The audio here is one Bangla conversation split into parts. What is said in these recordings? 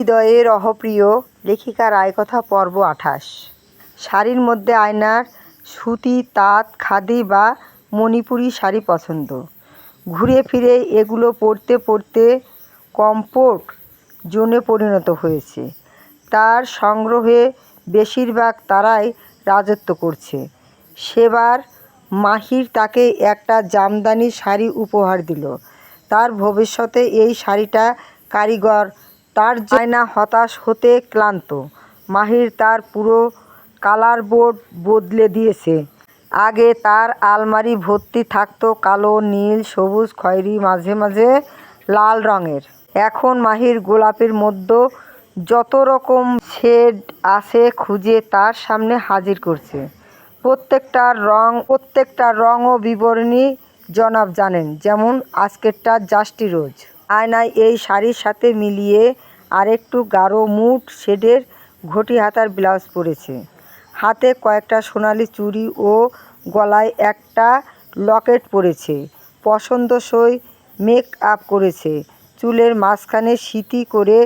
হৃদয়ের অহপ্রিয় লেখিকা রায়কথা পর্ব ২৮। শাড়ির মধ্যে আয়নার সুতি, তাঁত, খাদি বা মণিপুরি শাড়ি পছন্দ। ঘুরে ফিরে এগুলো পরতে পরতে কমফোর্ট জোনে পরিণত হয়েছে। তার সংগ্রহে বেশিরভাগ তারাই রাজত্ব করছে। সেবার মাহির তাকে একটা জামদানি শাড়ি উপহার দিল। তার ভবিষ্যতে এই শাড়িটা কারিগর তার আয়না হতাশ হতে ক্লান্ত। মাহির তার পুরো কালার বোর্ড বদলে দিয়েছে। আগে তার আলমারি ভর্তি থাকতো কালো, নীল, সবুজ, খয়েরি, মাঝে মাঝে লাল রঙের। এখন মাহির গোলাপের মধ্যে যত রকম শেড আছে খুঁজে তার সামনে হাজির করছে। প্রত্যেকটা রং ও বিবরণী জনাব জানেন, যেমন আজকেরটা জাস্টি রোজ। আয়নায় এই শাড়ির সাথে মিলিয়ে আরেকটু গাঢ় মুড শেডের ঘটি হাতার ব্লাউজ পরেছে। হাতে কয়েকটা সোনালি চুড়ি ও গলায় একটা লকেট পরেছে। পছন্দসই মেক আপ করেছে। চুলের মাঝখানে সিঁথি করে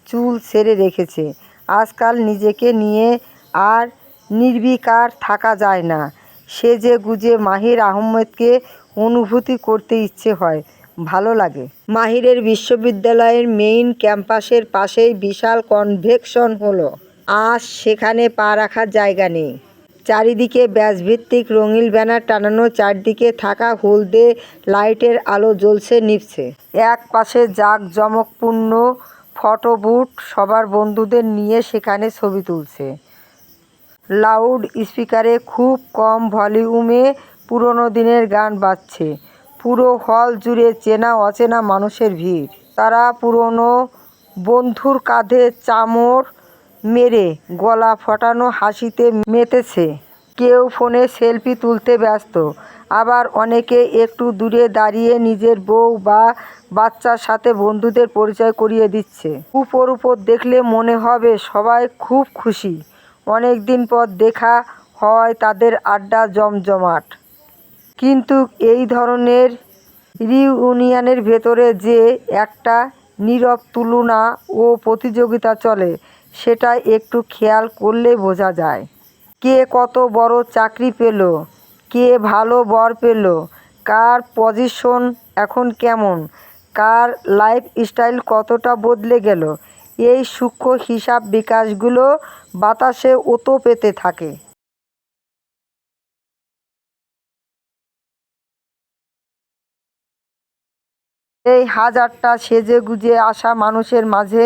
চুল ছেড়ে রেখেছে। আজকাল নিজেকে নিয়ে আর নির্বিকার থাকা যায় না। সেজে গুজে মাহির আহমেদকে অনুভূতি করতে ইচ্ছে হয়, ভালো লাগে। মাহিরের বিশ্ববিদ্যালয়ের মেইন ক্যাম্পাসের পাশেই বিশাল কনভেনশন হলো। আজ সেখানে পা রাখার জায়গা নেই। চারিদিকে ব্যাসভিত্তিক রঙিন ব্যানার টানানো, চারদিকে থাকা হলদে লাইটের আলো জ্বলছে নিভছে। এক পাশে জাঁকজমকপূর্ণ ফটো বুথ, সবার বন্ধুদের নিয়ে সেখানে ছবি তুলছে। লাউড স্পিকারে খুব কম ভলিউমে পুরনো দিনের গান বাজছে। পুরো হল জুড়ে চেনা অচেনা মানুষের ভিড়। তারা পুরনো বন্ধুর কাঁধে চামড় মেরে গলা ফাটানো হাসিতে মেতেছে। কেউ ফোনে সেলফি তুলতে ব্যস্ত, আবার অনেকে একটু দূরে দাঁড়িয়ে নিজের বউ বা বাচ্চার সাথে বন্ধুদের পরিচয় করিয়ে দিচ্ছে। উপর দেখলে মনে হবে সবাই খুব খুশি। অনেক দিন পর দেখা হয় তাদের আড্ডা জমজমাট। কিন্তু এই ধরনের রিউনিয়নের ভেতরে যে একটা নীরব তুলনা ও প্রতিযোগিতা চলে, সেটা একটু খেয়াল করলেই বোঝা যায়। কে কত বড় চাকরি পেল, কে ভালো বর পেল, কার পজিশন এখন কেমন, কার লাইফস্টাইল কতটা বদলে গেল, এই সূক্ষ্ম হিসাব বিকাশগুলো বাতাসে ওতো পেতে থাকে। এই হাজারটা সেজে গুজে আসা মানুষের মাঝে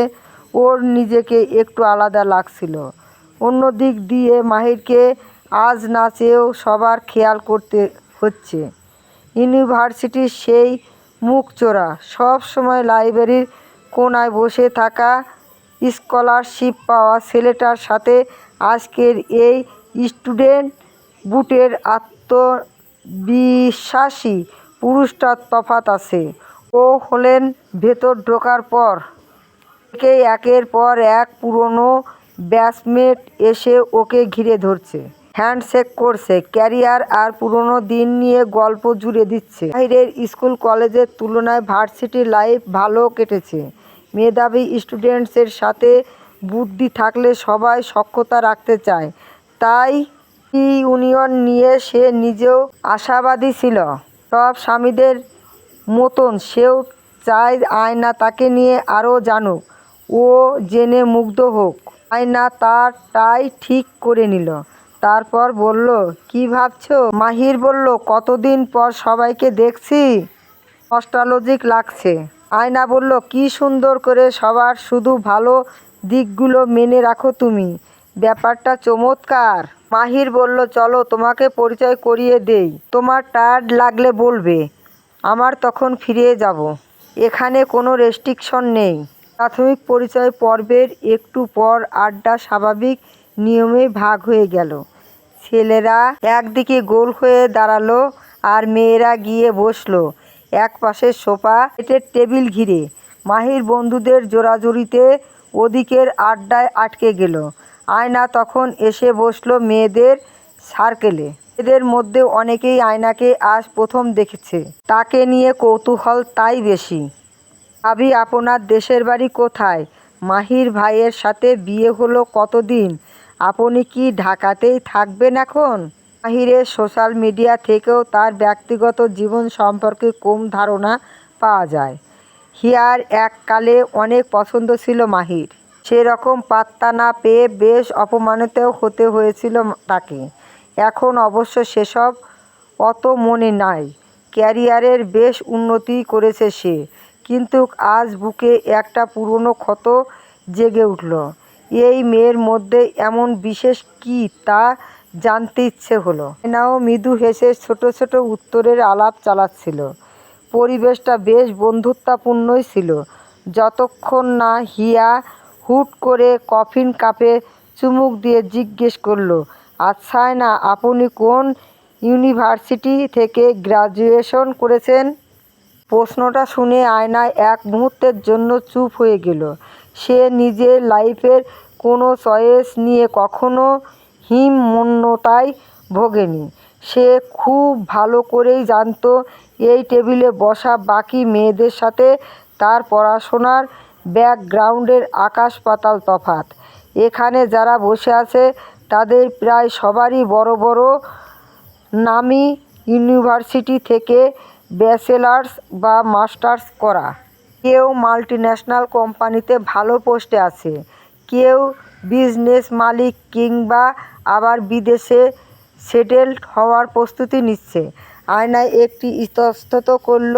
ওর নিজেকে একটু আলাদা লাগছিল। অন্য দিক দিয়ে মাহিরকে আজ না চেয়েও সবার খেয়াল করতে হচ্ছে। ইউনিভার্সিটির সেই মুখচোরা, সব সময় লাইব্রেরির কোনায় বসে থাকা, স্কলারশিপ পাওয়া ছেলেটার সাথে আজকের এই স্টুডেন্ট বুটের আত্মবিশ্বাসী পুরুষটার তফাৎ আছে। ও হলেন ভেতর ঢোকার পর থেকেই একের পর এক পুরনো ব্যাচমেট এসে ওকে ঘিরে ধরছে, হ্যান্ডশেক করছে, ক্যারিয়ার আর পুরনো দিন নিয়ে গল্প জুড়ে দিচ্ছে। বাইরের স্কুল কলেজের তুলনায় ভার্সিটি লাইফ ভালো কেটেছে। মেধাবী স্টুডেন্টসের সাথে বুদ্ধি থাকলে সবাই সখ্যতা রাখতে চায়, তাই ইউনিয়ন নিয়ে সে নিজেও আশাবাদী ছিল। সব স্বামীদের মতন সেও চায় আয়না তাকে নিয়ে আরও জানুক, ও জেনে মুগ্ধ হোক। আয়না তারটাই ঠিক করে নিল। তারপর বলল, কি ভাবছো? মাহির বলল, কতদিন পর সবাইকে দেখছি, নস্টালজিক লাগছে। আয়না বলল, কি সুন্দর করে সবার শুধু ভালো দিকগুলো মেনে রাখো তুমি, ব্যাপারটা চমৎকার। মাহির বলল, চলো তোমাকে পরিচয় করিয়ে দেই, তোমার টায়ার্ড লাগলে বলবে, আমার তখন ফিরে যাব। এখানে কোনো রেস্ট্রিকশন নেই। প্রাথমিক পরিচয় পর্বের একটু পর আড্ডা স্বাভাবিক নিয়মেই ভাগ হয়ে গেল। ছেলেরা একদিকে গোল হয়ে দাঁড়ালো আর মেয়েরা গিয়ে বসলো এক পাশের সোফা সেটের টেবিল ঘিরে। মাহির বন্ধুদের জোরাজুরিতে ওদিকের আড্ডায় আটকে গেল। আয়না তখন এসে বসলো মেয়েদের সার্কেলে। এদের মধ্যে অনেকেই আয়নাকে আজ প্রথম দেখেছে। তাকে নিয়ে কৌতূহল তাই বেশি। ভাবি, আপনার দেশের বাড়ি কোথায়? মাহির ভাইয়ের সাথে বিয়ে হলো কতদিন? আপনি কি ঢাকাতেই থাকবেন এখন? মাহিরের সোশ্যাল মিডিয়া থেকেও তার ব্যক্তিগত জীবন সম্পর্কে কম ধারণা পাওয়া যায়। হিয়ার এককালে অনেক পছন্দ ছিল মাহির। সেরকম পাত্তা না পেয়ে বেশ অপমানিত হতে হয়েছিল তাকে। এখন অবশ্য সেসব অত মনে নাই। ক্যারিয়ারের বেশ উন্নতি করেছে সে। কিন্তু আজ বুকে একটা পুরনো ক্ষত জেগে উঠল। এই মেয়ের মধ্যে এমন বিশেষ কী তা জানতে ইচ্ছে হলো। আয়নাও মৃদু হেসে ছোট ছোট উত্তরের আলাপ চালাচ্ছিল। পরিবেশটা বেশ বন্ধুত্বপূর্ণই ছিল, যতক্ষণ না হিয়া হুট করে কফিন কাপে চুমুক দিয়ে জিজ্ঞেস করলো, আচ্ছা আয়না, আপনি কোন ইউনিভার্সিটি থেকে গ্র্যাজুয়েশন করেছেন? প্রশ্নটা শুনে আয়না এক মুহূর্তের জন্য চুপ হয়ে গেল। সে নিজের লাইফের কোনো চয়েস নিয়ে কখনো হীনমন্যতায় ভোগেনি। সে খুব ভালো করেই জানত এই টেবিলে বসা বাকি মেয়েদের সাথে তার পড়াশোনার ব্যাকগ্রাউন্ডের আকাশ পাতাল তফাৎ। এখানে যারা বসে আছে তাদের প্রায় সবারই বড় বড় নামি ইউনিভার্সিটি থেকে ব্যাচেলার্স বা মাস্টার্স করা। কেউ মাল্টিন্যাশনাল কোম্পানিতে ভালো পোস্টে আছে, কেউ বিজনেস মালিক, কিংবা আবার বিদেশে সেটেলড হওয়ার প্রস্তুতি নিচ্ছে। আয়না একটি ইতস্তত করল,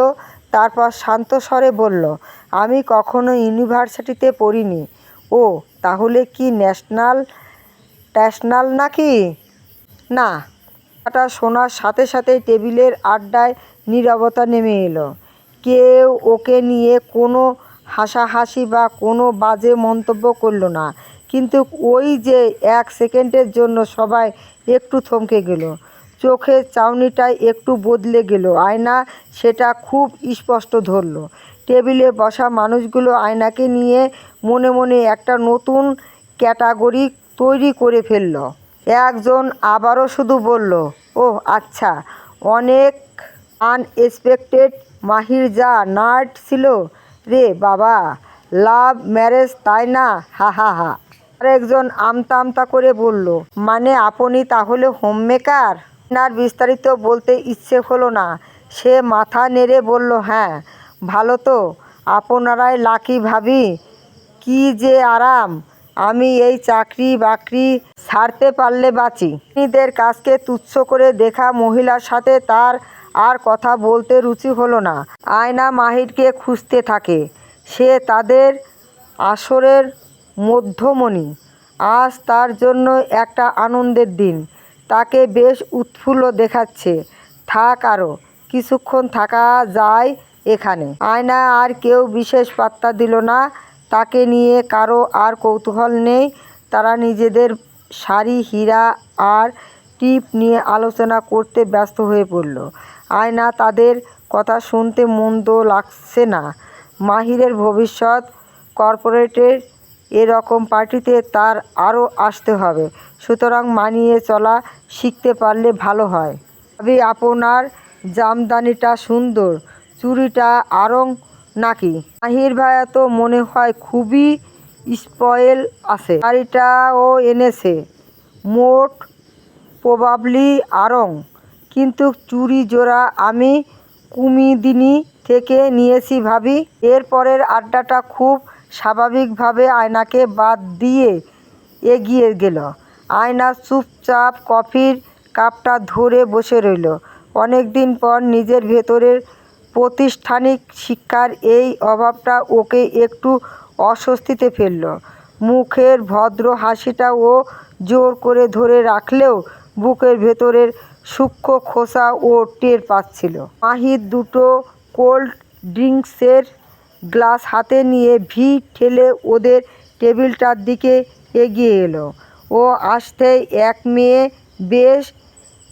তারপর শান্ত স্বরে বলল, আমি কখনো ইউনিভার্সিটিতে পড়িনি। ও, তাহলে কি ন্যাশনাল নাকি? না। কথাটা শোনার সাথে সাথেই টেবিলের আড্ডায় নীরবতা নেমে এলো। কেউ ওকে নিয়ে কোনো হাসাহাসি বা কোনো বাজে মন্তব্য করল না। কিন্তু ওই যে এক সেকেন্ডের জন্য সবাই একটু থমকে গেল। চোখের চাউনিটাই একটু বদলে গেল। আয়না সেটা খুব স্পষ্ট ধরল। টেবিলে বসা মানুষগুলো আয়নাকে নিয়ে মনে মনে একটা নতুন ক্যাটাগরি তৈরি করে ফেলল। একজন আবারও শুধু বলল, ও আচ্ছা, অনেক আনএক্সপেক্টেড। মাহির যা নার্ড ছিল রে বাবা। লাভ ম্যারেজ, তাই না? হা হা হা। আরেকজন আমতা আমতা করে বলল, মানে আপনি তাহলে হোমমেকার? আয়নার বিস্তারিত বলতে ইচ্ছে হলো না। সে মাথা নেড়ে বলল, হ্যাঁ। ভালো তো, আপনারাই লাকি ভাবি। কি যে আরাম। আমি এই চাকরি বাকরি ছাড়তে পারলে বাঁচি। নিজেদের কাজকে তুচ্ছ করে দেখা মহিলার সাথে তার আর কথা বলতে রুচি হলো না। আয়না মাহিরকে খুঁজতে থাকে। সে তাদের আসরের মধ্যমণি। আজ তার জন্য একটা আনন্দের দিন। তাকে বেশ উৎফুল্ল দেখাচ্ছে। থাক, আরও কিছুক্ষণ থাকা যায় এখানে। আয়না আর কেউ বিশেষ পাত্তা দিল না। তাকে নিয়ে কারো আর কৌতূহল নেই। তারা নিজেদের শাড়ি, হীরা আর টিপ নিয়ে আলোচনা করতে ব্যস্ত হয়ে পড়ল। আয়না তাদের কথা শুনতে মন্দ লাগছে না। মাহিরের ভবিষ্যৎ কর্পোরেটের এরকম পার্টিতে তার আরও আসতে হবে। সুতরাং মানিয়ে চলা শিখতে পারলে ভালো হয়। ভাবি, আপনার জামদানিটা সুন্দর। চুড়িটা আড়ং নাকি? মাহির ভাইয়া তো মনে হয় খুবই স্পয়েল আছে। শাড়িটাও এনেছে, মোট প্রবাবলি আড়ং। কিন্তু চুড়ি জোড়া আমি কুমুদিনী থেকে নিয়েছি ভাবি। এরপরের আড্ডাটা খুব স্বাভাবিকভাবে আয়নাকে বাদ দিয়ে এগিয়ে গেল। আয়না চুপচাপ কফির কাপটা ধরে বসে রইল। অনেক দিন পর নিজের ভেতরের প্রাতিষ্ঠানিক শিক্ষার এই অভাবটা ওকে একটু অস্বস্তিতে ফেলল। মুখের ভদ্র হাসিটা ও জোর করে ধরে রাখলেও বুকের ভেতরের সূক্ষ্ম খোঁচা ও টের পাচ্ছিল। মাহির দুটো কোল্ড ড্রিঙ্কসের গ্লাস হাতে নিয়ে ভিড় ঠেলে ওদের টেবিলটার দিকে এগিয়ে এলো। ও আসতেই এক মেয়ে বেশ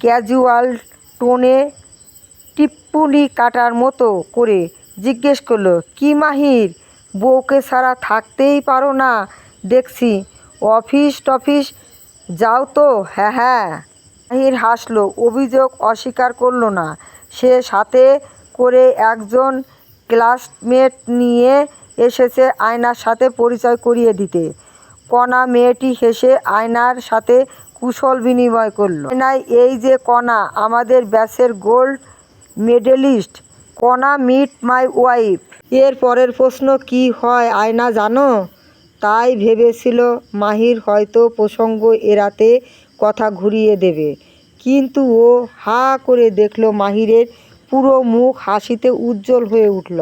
ক্যাজুয়াল টোনে টিপ্পনি কাটার মতো করে জিজ্ঞেস করলো, কি মাহির, বউকে ছাড়া থাকতেই পারো না দেখছি। অফিস টফিস যাও তো? হ্যাঁ হ্যাঁ। মাহির হাসলো, অভিযোগ অস্বীকার করলো না। সে সাথে করে একজন ক্লাসমেট নিয়ে এসেছে আয়নার সাথে পরিচয় করিয়ে দিতে। কণা মেয়েটি হেসে আয়নার সাথে কুশল বিনিময় করলো। আয়নায়, এই যে কণা, আমাদের ব্যাচের গোল্ড মেডেলিস্ট। কণা, মিট মাই ওয়াইফ। এর পরের প্রশ্ন কি হয় আয়না জানো? তাই ভেবেছিল মাহির হয়তো প্রসঙ্গ এড়াতে কথা ঘুরিয়ে দেবে, কিন্তু ও হা করে দেখল মাহিরের পুরো মুখ হাসিতে উজ্জ্বল হয়ে উঠল।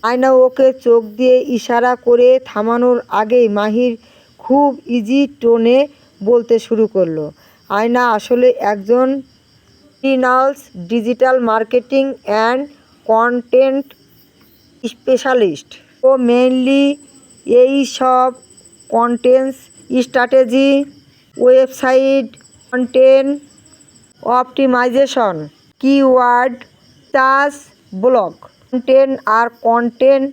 আয়না ওকে চোখ দিয়ে ইশারা করে থামানোর আগেই মাহির খুব ইজি টোনে বলতে শুরু করলো, আয়না আসলে একজন freelance digital marketing and content specialist. ও মেইনলি এই সব content strategy, website content optimization, keyword search, blog content আর কন্টেন্ট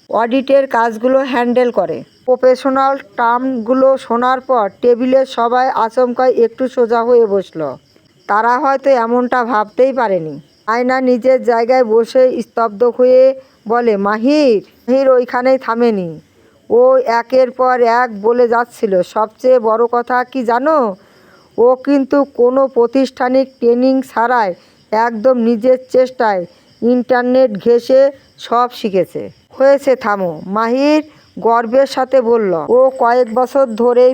অডিটের কাজগুলো হ্যান্ডেল করে। প্রফেশনাল টার্মগুলো শোনার পর টেবিলের সবাই আচমকাই একটু সোজা হয়ে বসলো। তারা হয়তো এমনটা ভাবতেই পারেনি। আয়না নিজের জায়গায় বসে স্তব্ধ হয়ে বলে, মাহির ওইখানেই থামেনি। ও একের পর এক বলে যাচ্ছিল, সবচেয়ে বড় কথা কি জানো, ও কিন্তু কোনো প্রাতিষ্ঠানিক ট্রেনিং ছাড়াই একদম নিজের চেষ্টায় ইন্টারনেট ঘেঁষে সব শিখেছে। হয়েছে, থামো, মাহির গর্বের সাথে বলল। ও কয়েক বছর ধরেই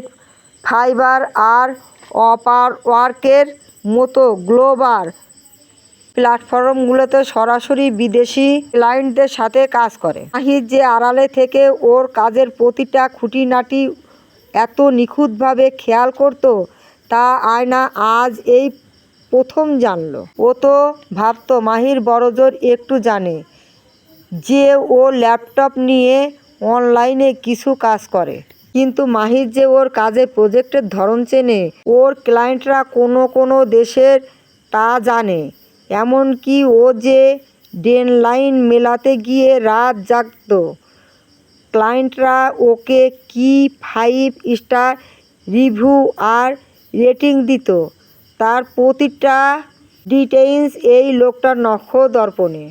ফাইবার আর আপওয়ার্কের মতো গ্লোবাল প্ল্যাটফর্মগুলোতে সরাসরি বিদেশি ক্লায়েন্টদের সাথে কাজ করে। মাহির যে আড়ালে থেকে ওর কাজের প্রতিটা খুঁটিনাটি এত নিখুঁতভাবে খেয়াল করতো, তা আয়না আজ এই প্রথম জানলো। ও তো ভাবতো মাহির বড়জোর একটু জানে, যে ও ল্যাপটপ নিয়ে অনলাইনে কিছু কাজ করে, কিন্তু মাহির যে ওর কাজের প্রজেক্টের ধরন চেনে, ওর ক্লায়েন্টরা কোনো দেশের তা জানে, এমনকি ও যে ডেডলাইন মেলাতে গিয়ে রাত জাগতো। ক্লায়েন্টরা ওকে কি 5 স্টার রিভিউ আর রেটিং দিত, তার প্রতিটা ডিটেইলস এই লোকটার নখদর্পণে।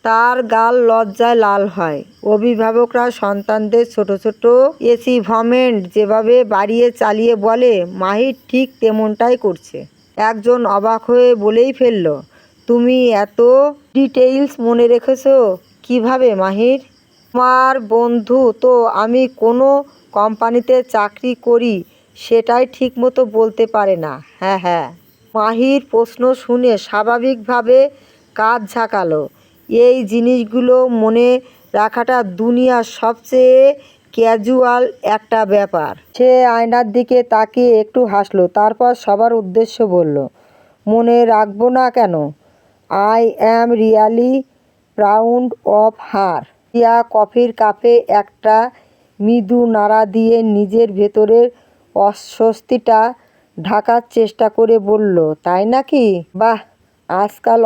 তার গাল লজ্জায় লাল হয়। অভিভাবকরা সন্তানদের ছোট ছোট অ্যাচিভমেন্ট যেভাবে বাড়িয়ে চালিয়ে বলে, মাহির ঠিক তেমনটাই করছে। একজন অবাক হয়ে বলেই ফেলল, তুমি এত ডিটেইলস মনে রেখেছো কিভাবে মাহির? আমার বন্ধু তো আমি কোনো কোম্পানিতে চাকরি করি সেটাই ঠিকমতো বলতে পারে না। হ্যাঁ। মাহির প্রশ্ন শুনে স্বাভাবিকভাবে কাঁধ ঝাঁকালো। এই জিনিসগুলো মনে রাখাটা দুনিয়ার সবচেয়ে ক্যাজুয়াল একটা ব্যাপার। সে আয়নার দিকে তাকিয়ে একটু হাসলো, তারপর সবার উদ্দেশ্য বলল, মনে রাখবো না কেন? I am really proud of her. Riya কফির কাপে একটা মৃদু নাড়া দিয়ে নিজের ভেতরের অস্বস্তিটা ঢাকার চেষ্টা করে বলল, তাই নাকি? বাহ, আজকাল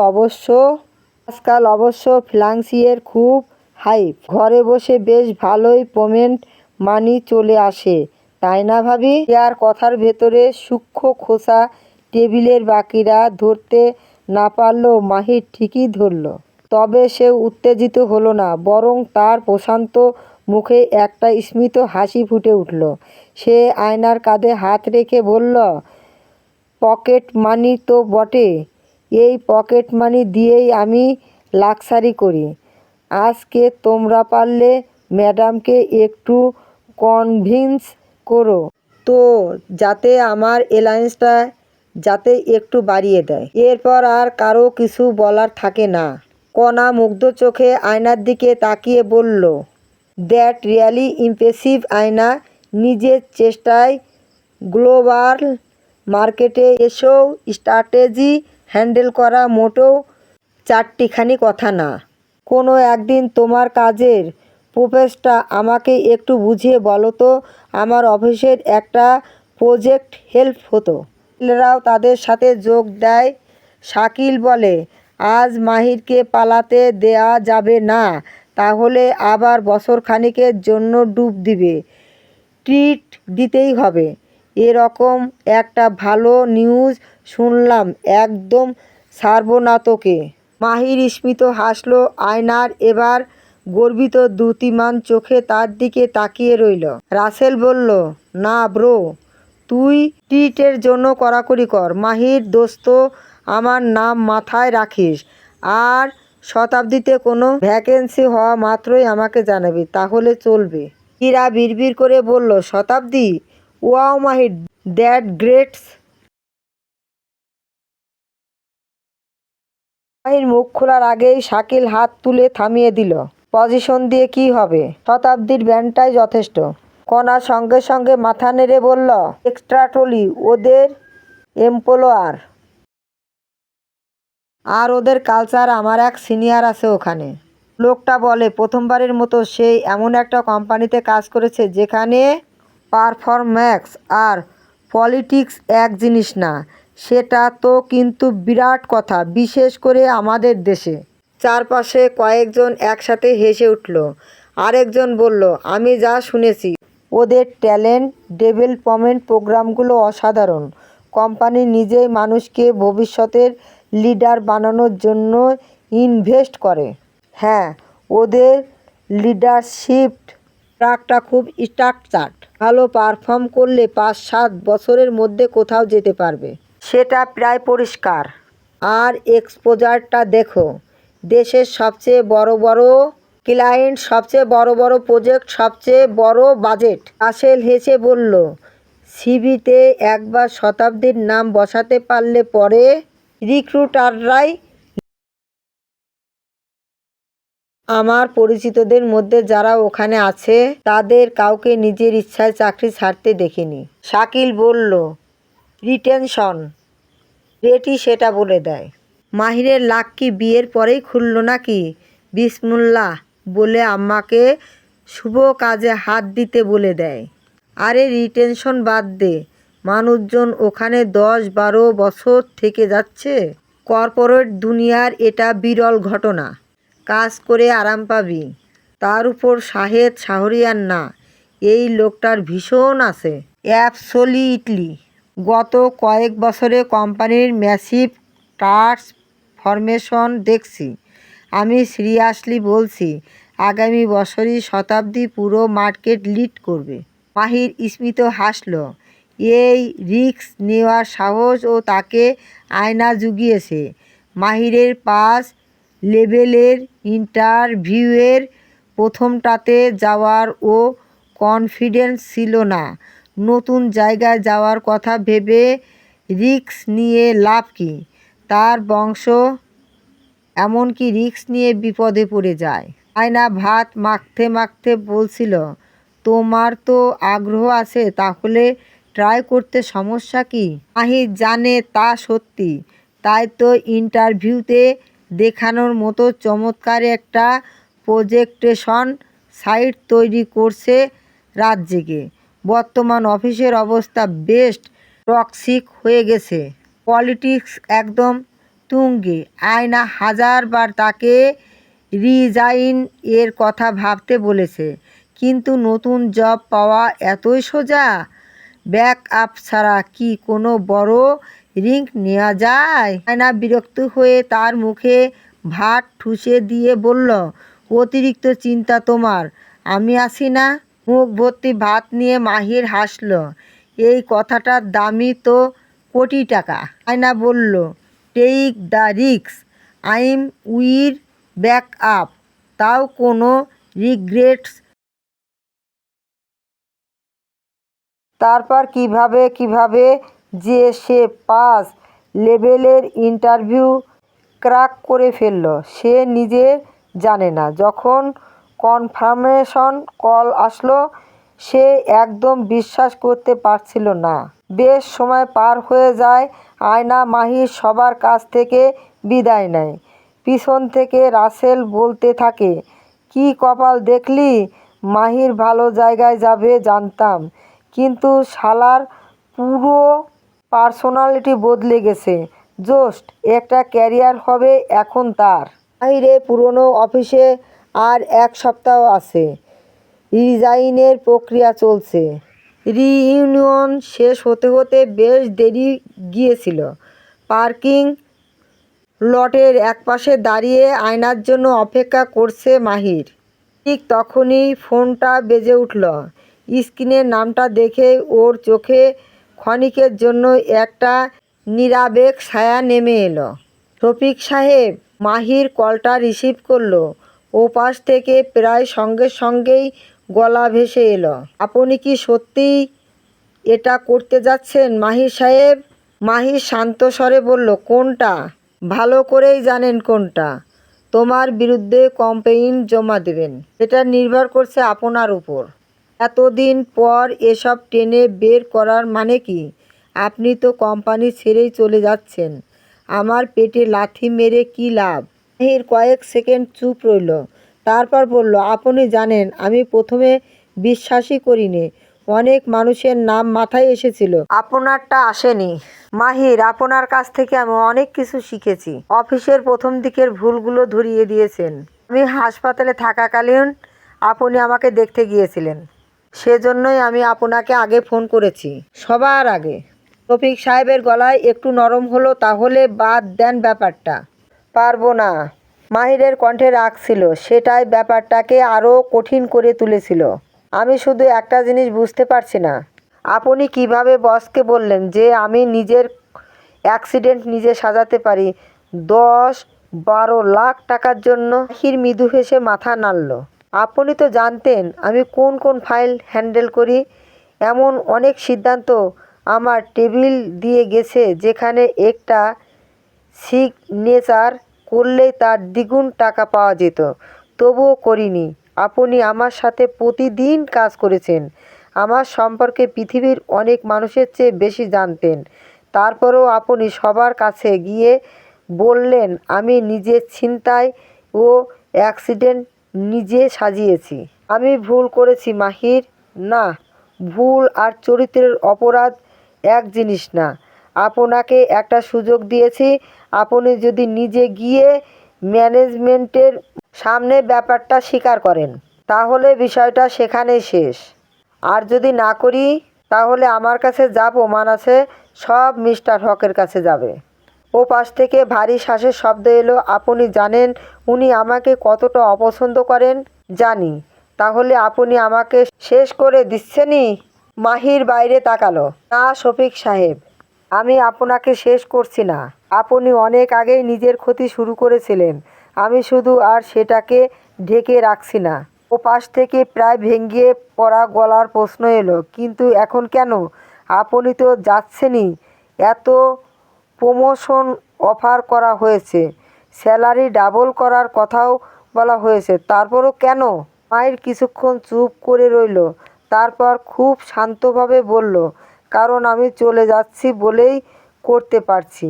অবশ্য ফ্রিল্যান্সিংয়ের খুব হাইপ। ঘরে বসে বেশ ভালোই পেমেন্ট মানি চলে আসে, তাই না ভাবি? রিয়ার কথার ভেতরে সূক্ষ্ম খোঁচা টেবিলের বাকিরা ধরতে না পারলেও মাহির ঠিকই ধরল। তবে সে উত্তেজিত হলো না, বরং তার প্রশান্ত মুখে একটা স্মিত হাসি ফুটে উঠল। সে আয়নার কাঁধে হাত রেখে বলল, পকেট মানি তো বটে, এই পকেট মানি দিয়েই আমি লাক্সারি করি। আজকে তোমরা পারলে ম্যাডামকে একটু কনভিন্স করো তো, যাতে আমার অ্যালায়েন্সটা যাতে একটু বাড়িয়ে দেয়। এরপর আর কারো কিছু বলার থাকে না। কণা মুগ্ধ চোখে আয়নার দিকে তাকিয়ে বলল, দ্যাট রিয়ালি ইমপ্রেসিভ আয়না। নিজের চেষ্টায় গ্লোবাল মার্কেটে এসব স্ট্র্যাটেজি হ্যান্ডেল করা মোটেও চারটিখানি কথা না। কোনো একদিন তোমার কাজের প্রসেসটা আমাকে একটু বুঝিয়ে বলো তো, আমার অফিসের একটা প্রজেক্ট হেল্প হতো। ছেলেরাও তাদের সাথে যোগ দেয়। শাকিল বলে, আজ মাহিরকে পালাতে দেয়া যাবে না, তাহলে আবার বছরখানেকের জন্য ডুব দিবে। ট্রিট দিতেই হবে। এরকম একটা ভালো নিউজ শুনলাম, একদম ছাড়বো না তোকে। মাহির স্মিত হাসল। আয়নার এবার গর্বিত দ্যুতিমান চোখে তার দিকে তাকিয়ে রইল। রাসেল বলল, না ব্রো, তুই ট্রিটের জন্য কড়াকড়ি কর। মাহির দোস্ত, আমার নাম মাথায় রাখিস, আর শতাব্দীতে কোনো ভ্যাকেন্সি হওয়া মাত্রই আমাকে জানাবি, তাহলে চলবে। ইরা বিড়বিড় করে বলল, Shatabdi? Wow Mahir, that greats. Mahir মুখ খোলার আগেই শাকিল হাত তুলে থামিয়ে দিল। পজিশন দিয়ে কি হবে? শতাব্দীর ব্যান্ডটাই যথেষ্ট। কণা সঙ্গে সঙ্গে মাথা নেড়ে বলল, এক্সট্রা ট্রলি ওদের এমপ্লয়ার। আর ওদের কালচার। আমার এক সিনিয়র আছে ওখানে। লোকটা বলে প্রথমবারের মতো সে এমন একটা কোম্পানিতে কাজ করেছে যেখানে পারফরম্যান্স আর পলিটিক্স এক জিনিস না। সেটা তো কিন্তু বিরাট কথা, বিশেষ করে আমাদের দেশে। চারপাশে কয়েকজন একসাথে হেসে উঠল। আরেকজন বলল, আমি যা শুনেছি ওদের ট্যালেন্ট ডেভেলপমেন্ট প্রোগ্রামগুলো অসাধারণ। কোম্পানি নিজেই মানুষকে ভবিষ্যতের লিডার বানানোর জন্য ইনভেস্ট করে। হ্যাঁ, ওদের লিডারশিপ ট্র্যাকটা খুব স্ট্রাকচার্ড। ভালো পারফর্ম করলে 5-7 বছরের মধ্যে কোথাও যেতে পারবে, সেটা প্রায় পরিষ্কার। আর এক্সপোজারটা দেখো, দেশের সবচেয়ে বড় বড় ক্লায়েন্ট, সবচেয়ে বড় বড় প্রজেক্ট, সবচেয়ে বড় বাজেট। রাসেল হেসে বলল, সিভিতে একবার শতাব্দীর নাম বসাতে পারলে পরে রিক্রুটাররাই আমার পরিচিতদের মধ্যে যারা ওখানে আছে তাদের কাউকে নিজের ইচ্ছায় চাকরি ছাড়তে দেখিনি। শাকিল বলল, রিটেনশন রেটই সেটা বলে দেয়। মাহিরের লাক কি বিয়ের পরেই খুলল নাকি? বিসমিল্লাহ বলে আম্মাকে শুভ কাজে হাত দিতে বলে দেয়। আরে রিটেনশন বাদ দে, মানুষজন ওখানে 10-12 বছর থেকে যাচ্ছে। কর্পোরেট দুনিয়ার এটা বিরল ঘটনা। কাজ করে আরাম পাবি। তার উপর শাহেদ শাহরিয়ার না, এই লোকটার ভীষণ আছে। অ্যাবসলিউটলি। গত কয়েক বছরে কোম্পানির ম্যাসিভ ট্রান্সফরমেশন দেখছি। আমি সিরিয়াসলি বলছি, আগামী বছরই শতাব্দী পুরো মার্কেট লিড করবে। মাহির স্মিত হাসল। এই রিস্ক নেওয়ার সাহস ও তাকে আয়না জুগিয়েছে। মাহিরের 5 লেভেলের ইন্টারভিউয়ের প্রথমটাতে যাওয়ার ও কনফিডেন্স ছিল না। নতুন জায়গায় যাওয়ার কথা ভেবে রিস্ক নিয়ে লাভ কি? তার বংশ এমনকি রিস্ক নিয়ে বিপদে পড়ে যায়। আয়না ভাত মাখতে মাখতে বলছিল, তোমার তো আগ্রহ আছে, তাহলে ট্রাই করতে সমস্যা কি? মাহির জানে তা সত্যি, তাই তো ইন্টারভিউতে দেখানোর মতো চমৎকার একটা প্রেজেন্টেশন সাইট তৈরি করছে রাত জেগে। বর্তমান অফিসের অবস্থা বেশ টক্সিক হয়ে গেছে। পলিটিক্স একদম তুঙ্গে। আয়না হাজারবার তাকে রিজাইন এর কথা ভাবতে বলেছে, কিন্তু নতুন জব পাওয়া এতই সোজা? ব্যাক আপ ছাড়া কি কোনো বড় রিস্ক নেওয়া যায়? আয়না বিরক্ত হয়ে তার মুখে ভাত ঠুসে দিয়ে বলল, অতিরিক্ত চিন্তা তোমার, আমি আছি না। মুখ ভর্তি ভাত নিয়ে মাহির হাসল। এই কথাটার দামই তো কোটি টাকা। আয়না বলল, take the risk, I'm will back up. তাও কোনো রিগ্রেটস? তারপর কিভাবে যে সে 5 লেভেলের ইন্টারভিউ ক্র্যাক করে ফেলল সে নিজে জানে না। যখন কনফার্মেশন কল আসলো সে একদম বিশ্বাস করতে পারছিল না। বেশ সময় পার হয়ে যায়। আয়না মাহির সবার কাছ থেকে বিদায় নেয়। পিছন থেকে রাসেল বলতে থাকে, কি কপাল দেখলি, মাহির ভালো জায়গায় যাবে জানতাম, কিন্তু শালার পুরো পার্সোনালিটি বদলে গেছে। জাস্ট একটা ক্যারিয়ার হবে এখন তার। মাহিরে পুরনো অফিসে আর 1 সপ্তাহ আছে। রিজাইনের প্রক্রিয়া চলছে। রিইউনিয়ন শেষ হতে হতে বেশ দেরি গিয়েছিল। পার্কিং লটের একপাশে দাঁড়িয়ে আয়নার জন্য অপেক্ষা করছে মাহির। ঠিক তখনই ফোনটা বেজে উঠল। স্ক্রিনের নামটা দেখে ওর চোখে ক্ষণিকের জন্য একটা নিরাবেগ ছায়া নেমে এলো। শফিক সাহেব। মাহির কলটা রিসিভ করলো। ওপাশ থেকে প্রায় সঙ্গে সঙ্গেই গলা ভেসে এলো, আপনি কি সত্যিই এটা করতে যাচ্ছেন মাহির সাহেব? মাহির শান্ত স্বরে বলল, কোনটা? ভালো করেই জানেন কোনটা। তোমার বিরুদ্ধে কমপ্লেইন জমা দেবেন। এটা নির্ভর করছে আপনার উপর। এতদিন পর এসব টেনে বের করার মানে কি? আপনি তো কোম্পানি ছেড়েই চলে যাচ্ছেন। আমার পেটে লাথি মেরে কী লাভ? মাহির কয়েক সেকেন্ড চুপ রইল, তারপর বলল, আপনি জানেন আমি প্রথমে বিশ্বাসই করিনি। অনেক মানুষের নাম মাথায় এসেছিল, আপনারটা আসেনি। মাহির, আপনার কাছ থেকে আমি অনেক কিছু শিখেছি। অফিসের প্রথম দিকের ভুলগুলো ধরিয়ে দিয়েছেন। আমি হাসপাতালে থাকাকালীন আপনি আমাকে দেখতে গিয়েছিলেন, সেজন্যই আমি আপনাকে আগে ফোন করেছি, সবার আগে। শফিক সাহেবের গলায় একটু নরম হলো, তাহলে বাদ দেন ব্যাপারটা। পারবো না। মাহিরের কণ্ঠে রাগ ছিল, সেটাই ব্যাপারটাকে আরও কঠিন করে তুলেছিল। আমি শুধু একটা জিনিস বুঝতে পারছি না, আপনি কিভাবে বসকে বললেন যে আমি নিজের অ্যাক্সিডেন্ট নিজে সাজাতে পারি 10-12 লাখ টাকার জন্য? মাহির মৃদু হেসে মাথা নাড়ল। আপনি তো জানতেন আমি কোন কোন ফাইল হ্যান্ডেল করি। এমন অনেক সিদ্ধান্ত আমার টেবিল দিয়ে গেছে যেখানে একটা সিগনেচার করলেই তার দ্বিগুণ টাকা পাওয়া যেত, তবুও করিনি। আপনি আমার সাথে প্রতিদিন কাজ করেছেন, আমার সম্পর্কে পৃথিবীর অনেক মানুষের চেয়ে বেশি জানতেন। তারপরেও আপনি সবার কাছে গিয়ে বললেন আমি নিজের ছিনতাই ও অ্যাক্সিডেন্ট নিজে সাজিয়েছি। আমি ভুল করেছি মাহির। না, ভুল আর চরিত্রের অপরাধ এক জিনিস না। আপনাকে একটা সুযোগ দিয়েছি, আপনি যদি নিজে গিয়ে ম্যানেজমেন্টের সামনে ব্যাপারটা স্বীকার করেন, তাহলে বিষয়টা সেখানেই শেষ। আর যদি না করি, তাহলে আমার কাছে যা প্রমাণ আছে সব মিস্টার হকের কাছে যাবে। ও পাশ থেকে ভারী শ্বাসের শব্দ এলো। আপনি জানেন উনি আমাকে কতটা অপছন্দ করেন? জানি। তাহলে আপনি আমাকে শেষ করে দিচ্ছেনই? মাহির বাইরে তাকালো। না শফিক সাহেব, আমি আপনাকে শেষ করছি না। আপনি অনেক আগেই নিজের ক্ষতি শুরু করেছিলেন, আমি শুধু আর সেটাকে ঢেকে রাখছি না। ও পাশ থেকে প্রায় ভেঙে পড়া গলার প্রশ্ন এলো, কিন্তু এখন কেন? আপনি তো যাচ্ছেনই। এত প্রমোশন অফার করা হয়েছে, স্যালারি ডাবল করার কথাও বলা হয়েছে, তারপরও কেন? মায়ের কিছুক্ষণ চুপ করে রইল, তারপর খুব শান্তভাবে বলল, কারণ আমি চলে যাচ্ছি বলেই করতে পারছি।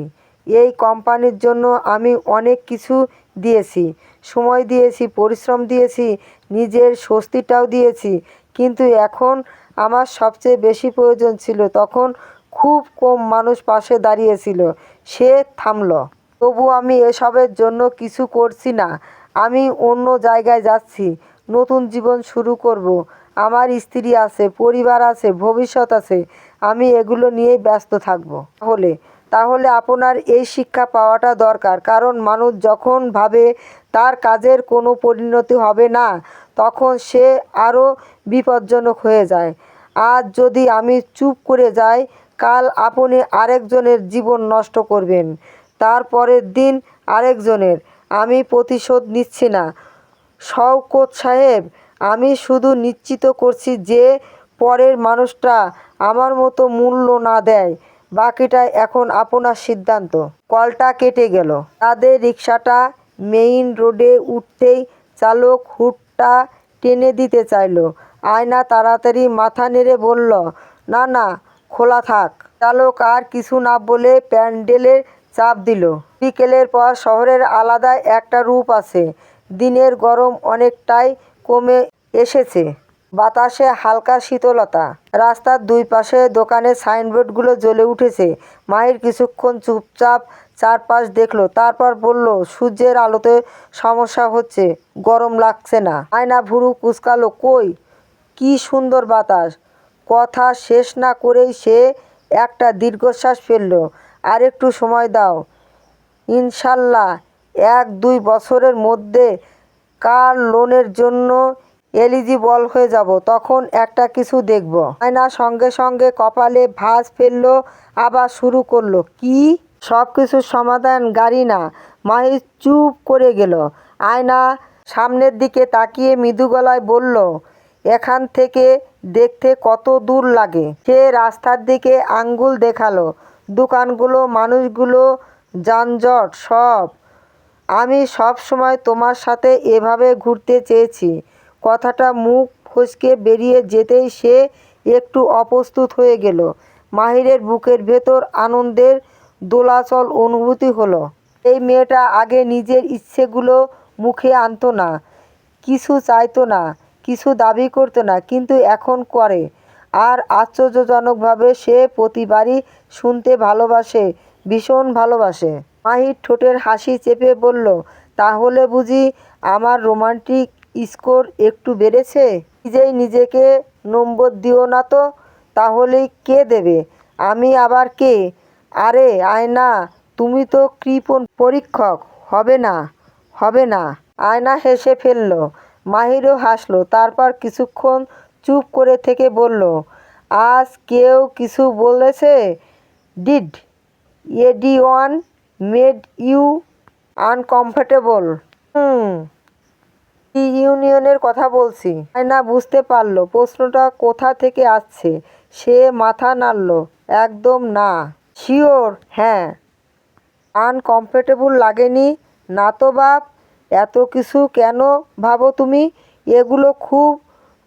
এই কোম্পানির জন্য আমি অনেক কিছু দিয়েছি, সময় দিয়েছি, পরিশ্রম দিয়েছি, নিজের স্বস্তিটাও দিয়েছি, কিন্তু এখন আমার সবচেয়ে বেশি প্রয়োজন ছিল তখন খুব কম মানুষ পাশে দাঁড়িয়েছিল। সে থামল। তবু আমি এসবের জন্য কিছু করছি না। আমি অন্য জায়গায় যাচ্ছি, নতুন জীবন শুরু করব। আমার স্ত্রী আছে, পরিবার আছে, ভবিষ্যৎ আছে। আমি এগুলো নিয়েই ব্যস্ত থাকব। তাহলে আপনার এই শিক্ষা পাওয়াটা দরকার, কারণ মানুষ যখন ভাবে তার কাজের কোনো পরিণতি হবে না, তখন সে আরও বিপজ্জনক হয়ে যায়। আজ যদি আমি চুপ করে যাই, কাল আপনি আরেকজনের জীবন নষ্ট করবেন, তার পরের দিন আরেকজনের। আমি প্রতিশোধ নিচ্ছি না শওকত সাহেব, আমি শুধু নিশ্চিত করছি যে পরের মানুষটা আমার মতো মূল্য না দেয়। বাকিটা এখন আপনার সিদ্ধান্ত। কলটা কেটে গেল। তাদের রিকশাটা মেইন রোডে উঠতেই চালক হুডটা টেনে দিতে চাইল। আয়না তাড়াতাড়ি মাথা নেড়ে বলল, না না, খোলা থাক। চালক আর কিছু না বলে প্যান্ডেলে চাপ দিল। বিকেলের পর শহরের আলাদা একটা রূপ আছে। দিনের গরম অনেকটাই কমে এসেছে, বাতাসে হালকা শীতলতা। রাস্তার দুই পাশে দোকানের সাইনবোর্ডগুলো জ্বলে উঠেছে। মাহির কিছুক্ষণ চুপচাপ চারপাশ দেখল, তারপর বলল, সূর্যের আলোতে সমস্যা হচ্ছে, গরম লাগছে না। আয়না ভুরু কুঁচকালো, কই, কি সুন্দর বাতাস। কথা শেষ না করেই সে একটা দীর্ঘশ্বাস ফেলল। আর একটু সময় দাও, ইনশাল্লাহ 1-2 বছরের মধ্যে কার লোনের জন্য এলিজিবল হয়ে যাব, তখন একটা কিছু দেখব। আয়না সঙ্গে সঙ্গে কপালে ভাঁজ ফেললো, আবার শুরু করলো, কি? সব কিছুর সমাধান গাড়ি না। মাহি চুপ করে গেল। আয়না সামনের দিকে তাকিয়ে মৃদু গলায় বলল, এখান থেকে দেখতে কত দূর লাগে? সে রাস্তার দিকে আঙ্গুল দেখালো। দোকানগুলো, মানুষগুলো, যানজট সব। আমি সব সময় তোমার সাথে এভাবে ঘুরতে চেয়েছি। কথাটা মুখ ফসকে বেরিয়ে যেতেই সে একটু অপ্রস্তুত হয়ে গেল। মাহিরের বুকের ভেতর আনন্দের দোলাচল অনুভূতি হলো। এই মেয়েটা আগে নিজের ইচ্ছেগুলো মুখে আনতো না, কিছু চাইতো না, কিছু দাবি করতো না, কিন্তু এখন করে। আর আশ্চর্যজনকভাবে সে প্রতিবারই শুনতে ভালোবাসে, ভীষণ ভালোবাসে। মাহির ঠোঁটের হাসি চেপে বলল, তাহলে বুঝি আমার রোমান্টিক স্কোর একটু বেড়েছে? নিজেই নিজেকে নম্বর দিও না তো। তাহলেই কে দেবে? আমি আবার কে? আরে আয়না, তুমি তো কৃপণ পরীক্ষক। হবে না, হবে না। আয়না হেসে ফেলল। মাহিরও হাসলো। তারপর কিছুক্ষণ চুপ করে থেকে বলল, আজ কেউ কিছু বলেছে? Did anyone made you uncomfortable? ইউনিয়নের কথা বলছি। আয়না বুঝতে পারল প্রশ্নটা কোথা থেকে আসছে। সে মাথা নাড়ল, একদম না। শিওর? হ্যাঁ। আনকমফোর্টেবল লাগেনি? না তো বাপ। এত কিছু কেন ভাবো তুমি? এগুলো খুব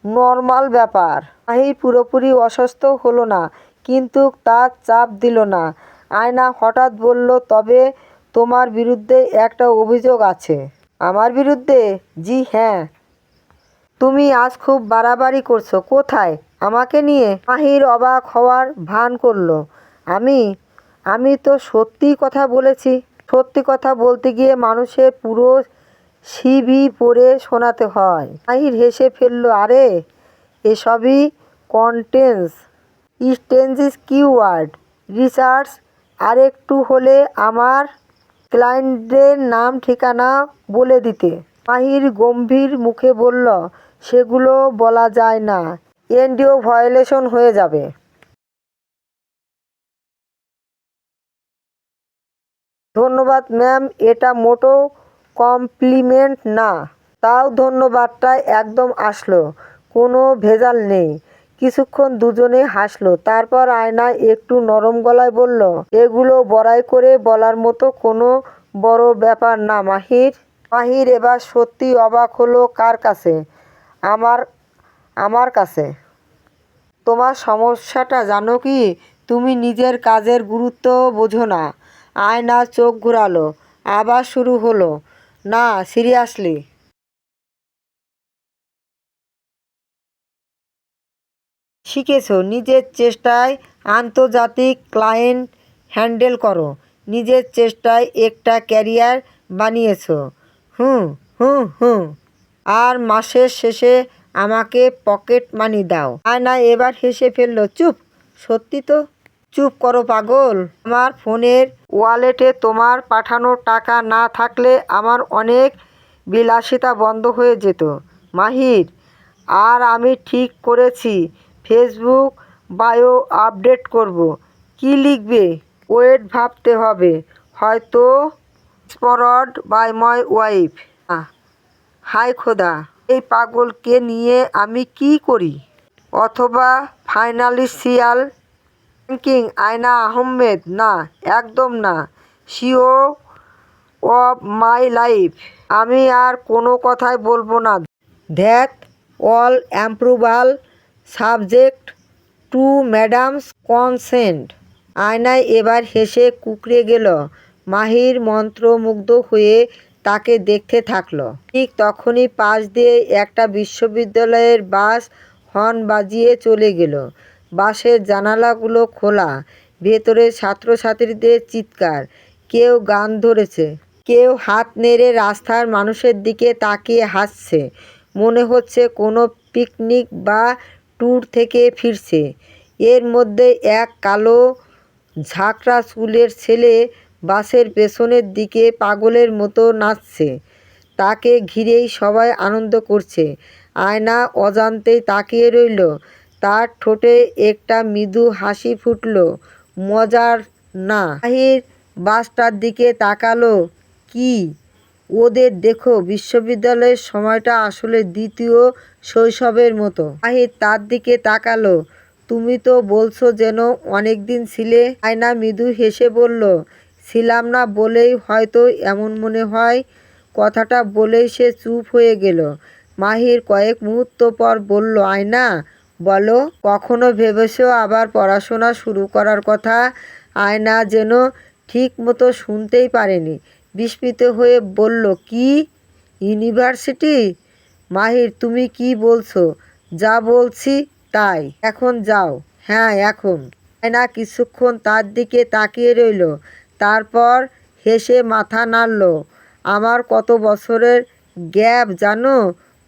নর্মাল ব্যাপার। মাহির পুরোপুরি অসুস্থ হলো না, কিন্তু তার চাপ দিল না। আয়না হঠাৎ বলল, তবে তোমার বিরুদ্ধে একটা অভিযোগ আছে। আমার বিরুদ্ধে? জি হ্যাঁ। তুমি আজ খুব বাড়াবাড়ি করছো। কোথায়? আমাকে নিয়ে? মাহির অবাক হওয়ার ভান করল। আমি আমি তো সত্যিই কথা বলেছি। সত্যি কথা বলতে গিয়ে মানুষের পুরো সিভি পড়ে শোনাতে হয়। মাহির হেসে ফেলল, আরে এসবই কন্টেন্স স্টেঞ্জিস কিওয়ার্ড রিসার্চ। আরেকটু হলে আমার ক্লায়েন্টদের নাম ঠিকানা বলে দিতে। মাহির গম্ভীর মুখে বলল, সেগুলো বলা যায় না, এনডিও ভায়োলেশন হয়ে যাবে। ধন্যবাদ ম্যাম, এটা মোটেও কমপ্লিমেন্ট না। তাও ধন্যবাদটা একদম আসলো, কোনো ভেজাল নেই। কিছুক্ষণ দুজনে হাসলো। তারপর আয়না একটু নরম গলায় বলল, এগুলো বড়াই করে বলার মতো কোনো বড় ব্যাপার না মাহির। মাহির এবার সত্যি অবাক হলো। কার কাছে? আমার আমার কাছে। তোমার সমস্যাটা জানো কি? তুমি নিজের কাজের গুরুত্ব বোঝো না। আয়না চোখ ঘুরালো। আবার শুরু হলো, না সিরিয়াসলি। শিখেছো নিজের চেষ্টায় আন্তর্জাতিক ক্লায়েন্ট হ্যান্ডেল করো। নিজের চেষ্টায় একটা ক্যারিয়ার বানিয়েছো। হুম হুম হুম। আর মাসের শেষে আমাকে পকেট মানি দাও। আয়না এবার হেসে ফেলল, চুপ। সত্যি তো। চুপ করো পাগল। আমার ফোনের ওয়ালেটে তোমার পাঠানো টাকা না থাকলে আমার অনেক বিলাসিতা বন্ধ হয়ে যেত মাহির। আর আমি ঠিক করেছি ফেসবুক বায়ো আপডেট করব। কি লিখবে? ওয়েট, ভাবতে হবে। হয়তো স্পন্সর্ড বাই মাই ওয়াইফ। হাই খোদা, এই পাগলকে নিয়ে আমি কি করি? অথবা ফাইন্যান্সিয়াল ব্যাংকিং? আয়না আহমেদ, না একদম না। CEO of my life. আমি আর কোনো কথাই বলবো না। That all approval subject to madam's consent. আয়নায় এবার হেসে কুঁকড়ে গেল। মাহির মন্ত্রমুগ্ধ হয়ে তাকে দেখতে থাকলো। ঠিক তখনই পাশ দিয়ে একটা বিশ্ববিদ্যালয়ের বাস হর্ন বাজিয়ে চলে গেল। বাসের জানালাগুলো খোলা। ভেতরে ছাত্রছাত্রীদের চিৎকার। কেউ গান ধরেছে, কেউ হাত নেড়ে রাস্তার মানুষের দিকে তাকিয়ে হাসছে। মনে হচ্ছে কোনো পিকনিক বা ট্যুর থেকে ফিরছে। এর মধ্যে এক কালো ঝাঁকড়া চুলের ছেলে বাসের পেছনের দিকে পাগলের মতো নাচছে। তাকে ঘিরেই সবাই আনন্দ করছে। আয়না অজান্তেই তাকিয়ে রইল। তার ঠোঁটে একটা মৃদু হাসি ফুটল। মজার না? মাহির বাসটার দিকে তাকালো। কি ওদের দেখো, বিশ্ববিদ্যালয়ের সময়টা আসলে দ্বিতীয় শৈশবের মতো। মাহির তার দিকে তাকালো। তুমি তো বলছো যেন অনেকদিন ছিলে। আয়না মৃদু হেসে বলল, ছিলাম না বলেই হয়তো এমন মনে হয়। কথাটা বলেই সে চুপ হয়ে গেল। মাহির কয়েক মুহূর্ত পর বলল, আয়না বলো, কখনো ভেবেছো আবার পড়াশোনা শুরু করার কথা? আয়না যেন ঠিক মতো শুনতেই পারেনি। বিস্মিত হয়ে বলল, কি ইউনিভার্সিটি? মাহির, তুমি কি বলছো? যা বলছি তাই। এখন যাও। হ্যাঁ, এখন। আয়না কিছুক্ষণ তার দিকে তাকিয়ে রইল, তারপর হেসে মাথা নাড়ল। আমার কত বছরের গ্যাপ জানো?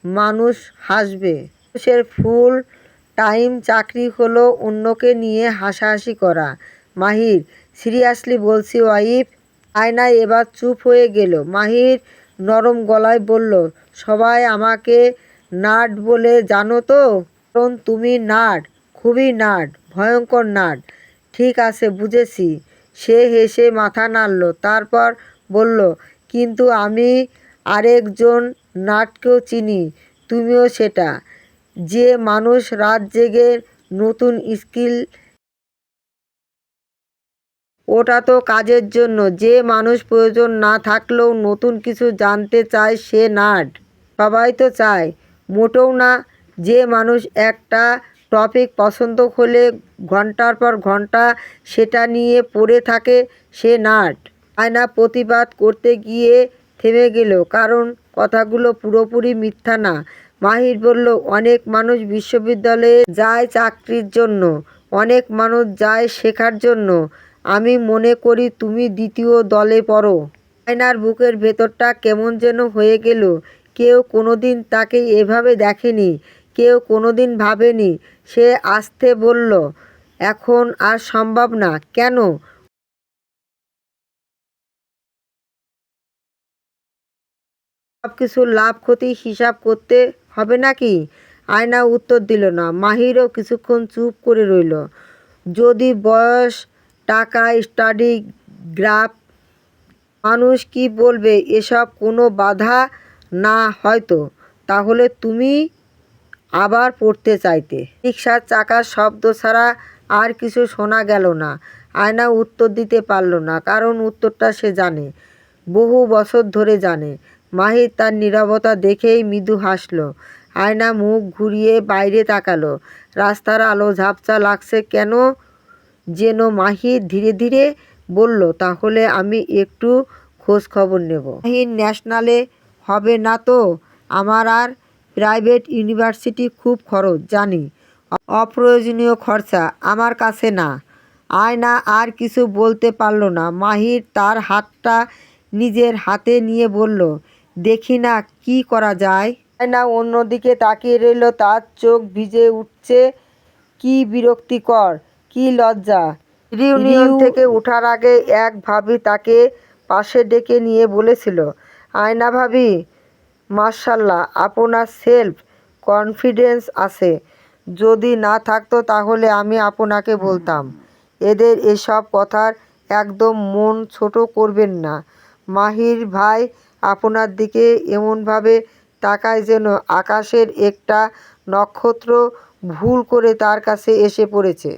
মানুষ হাসবে। মানুষের ফুল টাইম চাকরি হলো অন্যকে নিয়ে হাসাহাসি করা। মাহির, সিরিয়াসলি বলছি ওয়াইফ। আয়না এবার চুপ হয়ে গেল। মাহির নরম গলায় বলল, সবাই আমাকে নার্ড বলে জানো তো? কারণ তুমি নার্ড, খুবই নার্ড, ভয়ঙ্কর নার্ড। ঠিক আছে, বুঝেছি। সে হেসে মাথা নাড়ল, তারপর বলল, কিন্তু আমি আরেকজন নার্ডকেও চিনি। তুমিও সেটা। যে মানুষ রাত জেগে নতুন স্কিল। ওটা তো কাজের জন্য। যে মানুষ প্রয়োজন না থাকলেও নতুন কিছু জানতে চায় সে নার্ড। সবাই তো চায়। মোটেও না। যে মানুষ একটা টপিক পছন্দ হলে ঘন্টার পর ঘন্টা সেটা নিয়ে পড়ে থাকে সে নার্ড। আয়না প্রতিবাদ করতে গিয়ে থেমে গেল, কারণ কথাগুলো পুরোপুরি মিথ্যা না। মাহির বলল, অনেক মানুষ বিশ্ববিদ্যালয়ে যায় চাকরির জন্য, অনেক মানুষ যায় শেখার জন্য। আমি মনে করি তুমি দ্বিতীয় দলে পড়ো। আয়নার বুকের ভেতরটা কেমন যেন হয়ে গেল। কেউ কোনোদিন তাকে এভাবে দেখেনি, কেউ কোনোদিন ভাবেনি। সে আস্তে বলল, এখন আর সম্ভব না। কেন? সব কিছুর লাভ ক্ষতি হিসাব করতে হবে নাকি? আয়না উত্তর দিল না। মাহিরও কিছুক্ষণ চুপ করে রইল। যদি বয়স, টাকা, স্টাডি গ্রাফ, মানুষ কি বলবে এসব কোনো বাধা না হয়তো, তাহলে তুমি আবার পড়তে চাইতে। রিকশার চাকার শব্দ ছাড়া আর কিছু শোনা গেল না। আয়না উত্তর দিতে পারল না, কারণ উত্তরটা সে জানে, বহু বছর ধরে জানে। মাহির তার নীরবতা দেখেই মৃদু হাসল। আয়না মুখ ঘুরিয়ে বাইরে তাকালো। রাস্তার আলো ঝাপসা লাগছে কেন যেন। মাহির ধীরে ধীরে বলল, তাহলে আমি একটু খোঁজ খবর নেব। মাহির, ন্যাশনালে হবে না তো? আমার আর প্রাইভেট ইউনিভার্সিটি খুব খরচ জানি। অপ্রয়োজনীয় খরচা আমার কাছে না। আয়না আর কিছু বলতে পারল না। মাহির তার হাতটা নিজের হাতে নিয়ে বলল, দেখি না কি করা যায়। আয়না অন্যদিকে তাকিয়ে রইল, তার চোখ ভিজে উঠছে। কি বিরক্তিকর, কি লজ্জা। রিউনিয়ন থেকে ওঠার আগে এক ভাবি তাকে পাশে ডেকে নিয়ে বলেছিল, আয়না ভাবি, মাশাআল্লাহ, আপনার সেলফ কনফিডেন্স আছে। যদি না থাকতো তাহলে আমি আপনাকে বলতাম। এদের এসব কথার একদম মন ছোট করবেন না। মাহির ভাই আপনার দিকে এমনভাবে তাকায় যেন আকাশের একটা নক্ষত্র ভুল করে তার কাছে এসে পড়েছে।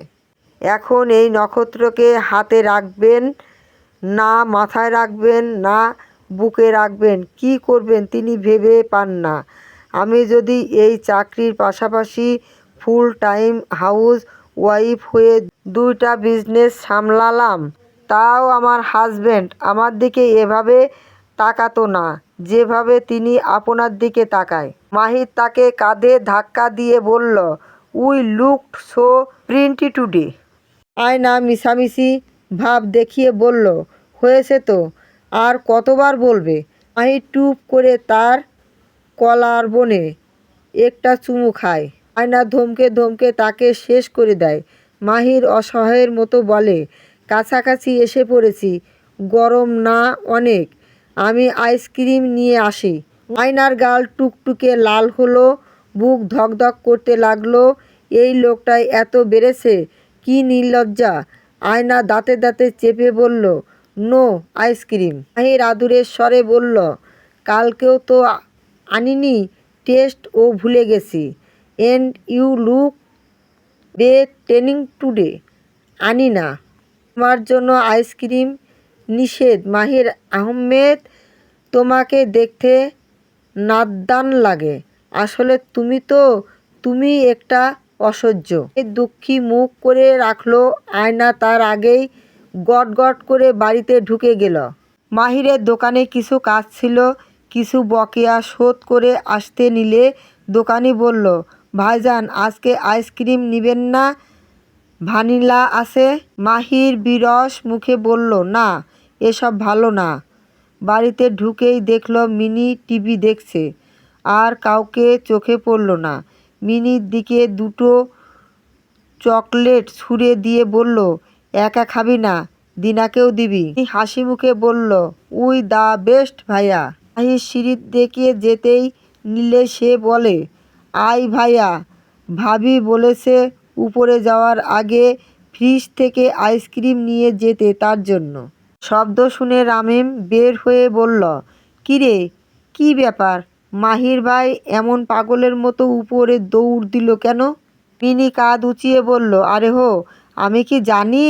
এখন এই নক্ষত্রকে হাতে রাখবেন না, মাথায় রাখবেন না বুকে রাখবেন, কি করবেন তিনি ভেবে পান না। আমি যদি এই চাকরির পাশাপাশি ফুল টাইম হাউস ওয়াইফ হয়ে দুইটা বিজনেস সামলালাম, তাও আমার হাজব্যান্ড আমার দিকে এভাবে তাকাতো না যেভাবে তিনি আপনার দিকে তাকায়। মাহির তাকে কাঁধে ধাক্কা দিয়ে বলল, we looked so pretty today. আয়না মিছামিছি ভাব দেখিয়ে বলল, হয়েছে তো, আর কতবার বলবে। মাহির টুপ করে তার কলার বনে একটা চুমু খায়। আয়না ধমকে ধমকে তাকে শেষ করে দেয়। মাহির অসহায়ের মতো বলে, কাছাকাছি এসে পড়েছি। গরম না অনেক? আমি আইসক্রিম নিয়ে আসি। আয়নার গাল টুকটুকে লাল হলো। বুক ধকধক করতে লাগলো। এই লোকটাই এত বেড়েছে, কি নির্লজ্জা। আয়না দাঁতে দাঁতে চেপে বলল, নো আইসক্রিম। মাহির আদুরের স্বরে বলল, কালকেও তো আনিনি, টেস্ট ও ভুলে গেছি। এন্ড ইউ লুক বে ট্রেনিং টুডে। আনি না, তোমার জন্য আইসক্রিম নিষেধ। মাহির আহমেদ, তোমাকে দেখতে নাদান লাগে। আসলে তুমি একটা অসহ্য। দুঃখী মুখ করে রাখলো আয়না। তার আগেই গট গট করে বাড়িতে ঢুকে গেল। মাহিরের দোকানে কিছু কাজ ছিল, কিছু বকেয়া শোধ করে আসতে নিলে দোকানি বলল, ভাইজান আজকে আইসক্রিম নিবেন না? ভ্যানিলা আছে? মাহির বিরস মুখে বলল, না এসব ভালো না। বাড়িতে ঢুকেই দেখল মিনি টিভি দেখছে, আর কাউকে চোখে পড়ল না। মিনির দিকে দুটো চকলেট ছুঁড়ে দিয়ে বলল, একা খাবি না, দিনাকেও দিবি। হাসি মুখে বলল, উই দ্য বেস্ট ভাইয়া। মাহির সিঁড়ির দিকে যেতেই নিলে সে বলে, আই ভাইয়া, ভাবি বলেছে উপরে যাওয়ার আগে ফ্রিজ থেকে আইসক্রিম নিয়ে যেতে তার জন্য। শব্দ শুনে রামিম বের হয়ে বলল, কিরে, কি ব্যাপার? মাহির ভাই এমন পাগলের মতো উপরে দৌড় দিল কেন? মিনি কাঁধ উঁচিয়ে বলল, আরে হো, আমি কি জানি